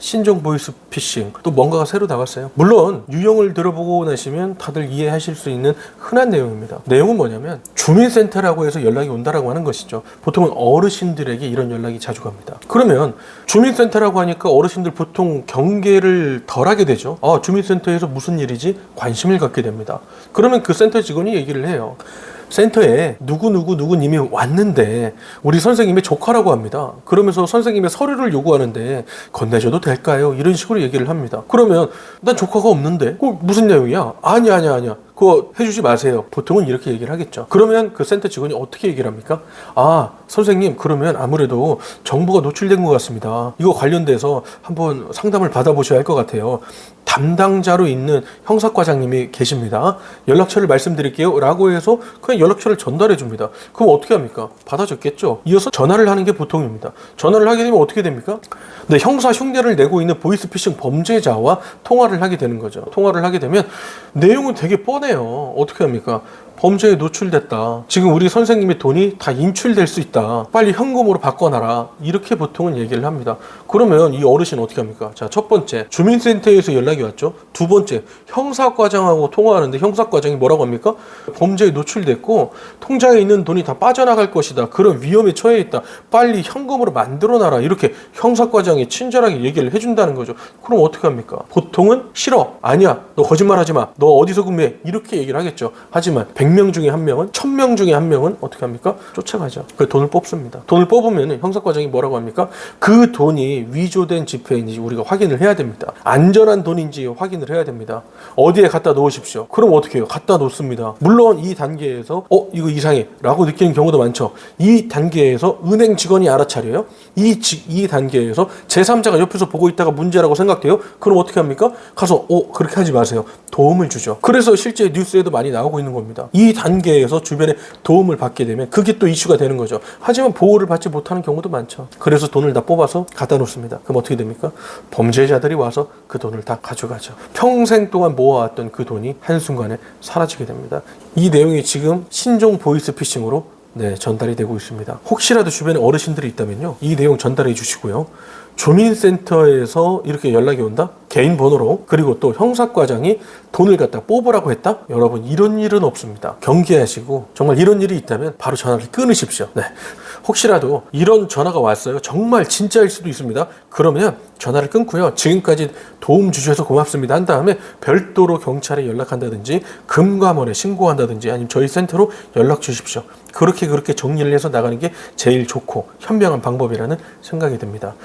신종 보이스피싱, 또 뭔가가 새로 나왔어요. 물론 유형을 들어보고 나시면 다들 이해하실 수 있는 흔한 내용입니다. 내용은 뭐냐면 주민센터라고 해서 연락이 온다라고 하는 것이죠. 보통은 어르신들에게 이런 연락이 자주 갑니다. 그러면 주민센터라고 하니까 어르신들 보통 경계를 덜 하게 되죠. 주민센터에서 무슨 일이지? 관심을 갖게 됩니다. 그러면 그 센터 직원이 얘기를 해요. 센터에 누구님이 왔는데 우리 선생님의 조카라고 합니다. 그러면서 선생님의 서류를 요구하는데 건네줘도 될까요? 이런 식으로 얘기를 합니다. 그러면 난 조카가 없는데 그거 무슨 내용이야? 아니야 그거 해주지 마세요. 보통은 이렇게 얘기를 하겠죠. 그러면 그 센터 직원이 어떻게 얘기를 합니까? 선생님, 그러면 아무래도 정보가 노출된 것 같습니다. 이거 관련돼서 한번 상담을 받아보셔야 할 것 같아요. 담당자로 있는 형사과장님이 계십니다. 연락처를 말씀드릴게요 라고 해서 그냥 연락처를 전달해 줍니다. 그럼 어떻게 합니까? 받아줬겠죠. 이어서 전화를 하는 게 보통입니다. 전화를 하게 되면 어떻게 됩니까? 네, 형사 흉내를 내고 있는 보이스피싱 범죄자와 통화를 하게 되는 거죠. 통화를 하게 되면 내용은 되게 뻔해요. 어떻게 합니까? 범죄에 노출됐다. 지금 우리 선생님의 돈이 다 인출될 수 있다. 빨리 현금으로 바꿔놔라. 이렇게 보통은 얘기를 합니다. 그러면 이 어르신 어떻게 합니까? 자, 첫 번째, 주민센터에서 연락이 왔죠. 두 번째, 형사과장하고 통화하는데 형사과장이 뭐라고 합니까? 범죄에 노출됐고 통장에 있는 돈이 다 빠져나갈 것이다. 그런 위험에 처해 있다. 빨리 현금으로 만들어놔라. 이렇게 형사과장이 친절하게 얘기를 해준다는 거죠. 그럼 어떻게 합니까? 보통은 싫어. 아니야. 너 거짓말하지 마. 너 어디서 근무해? 이렇게 얘기를 하겠죠. 하지만 100명 중에 한 명은, 1000명 중에 한 명은 어떻게 합니까? 쫓아가죠. 그 돈을 뽑습니다. 돈을 뽑으면 형사과장이 뭐라고 합니까? 그 돈이 위조된 지폐인지 우리가 확인을 해야 됩니다. 안전한 돈인지 확인을 해야 됩니다. 어디에 갖다 놓으십시오. 그럼 어떻게 해요? 갖다 놓습니다. 물론 이 단계에서 이거 이상해 라고 느끼는 경우도 많죠. 이 단계에서 은행 직원이 알아차려요. 이 단계에서 제3자가 옆에서 보고 있다가 문제라고 생각돼요. 그럼 어떻게 합니까? 가서 그렇게 하지 마세요. 도움을 주죠. 그래서 실제 뉴스에도 많이 나오고 있는 겁니다. 이 단계에서 주변에 도움을 받게 되면 그게 또 이슈가 되는 거죠. 하지만 보호를 받지 못하는 경우도 많죠. 그래서 돈을 다 뽑아서 갖다 놓습니다. 그럼 어떻게 됩니까? 범죄자들이 와서 그 돈을 다 가져가죠. 평생 동안 모아왔던 그 돈이 한순간에 사라지게 됩니다. 이 내용이 지금 신종 보이스피싱으로 전달이 되고 있습니다. 혹시라도 주변에 어르신들이 있다면요, 이 내용 전달해 주시고요. 주민센터에서 이렇게 연락이 온다? 개인 번호로. 그리고 또 형사과장이 돈을 갖다 뽑으라고 했다? 여러분, 이런 일은 없습니다. 경계하시고 정말 이런 일이 있다면 바로 전화를 끊으십시오. 혹시라도 이런 전화가 왔어요. 정말 진짜일 수도 있습니다. 그러면 전화를 끊고요. 지금까지 도움 주셔서 고맙습니다 한 다음에 별도로 경찰에 연락한다든지 금감원에 신고한다든지 아니면 저희 센터로 연락 주십시오. 그렇게 정리를 해서 나가는 게 제일 좋고 현명한 방법이라는 생각이 듭니다.